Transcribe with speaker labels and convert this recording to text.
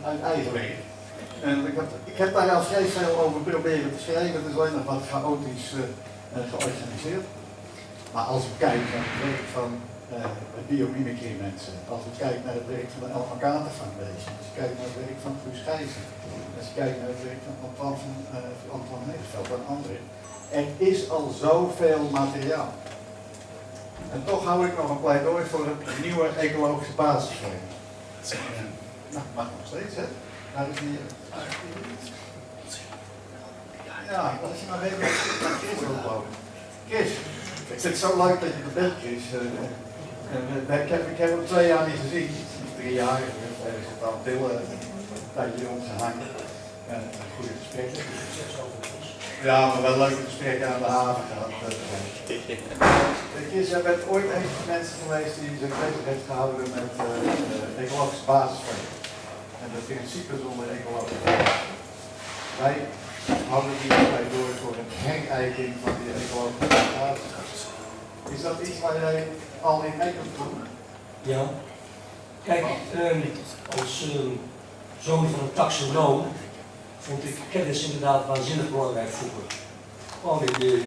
Speaker 1: uit eigen werk. En ik heb daar al vrij veel over proberen te schrijven, het is alleen nog wat chaotisch georganiseerd. Maar als we kijken naar het werk van het biomimicry mensen, als we kijken naar het werk van de Ellen MacArthur Foundation, als je kijkt naar het werk van Guus Gijzen, als je kijkt naar het werk van Antoine Nederveld en anderen. Er is al zoveel materiaal. En toch hou ik nog een pleidooi voor een nieuwe ecologische basisvorm. Nou, mag nog steeds, hè? Daar is hier. Ja, als je nog even naar Chris wil lopen. Chris, ik vind het zo leuk dat je er bent, Chris. Ik heb hem 2 jaar niet gezien, 3 jaar. Er zit al een tijdje omgehangen. Goede gesprekken. Ja, maar wel leuke gesprekken aan de haven gehad. Chris, jij bent ooit een van de mensen geweest die zich bezig heeft gehouden met ecologische basisvorm. En de principes onder ecologische basisvorm. Wij houden hierbij door voor een herijking van die ecologische basisvorm. Is dat iets waar jij al in mee kunt doen?
Speaker 2: Ja. Kijk, als zoon van een taxonoom vond ik kennis inderdaad waanzinnig belangrijk vroeger. Gewoon in de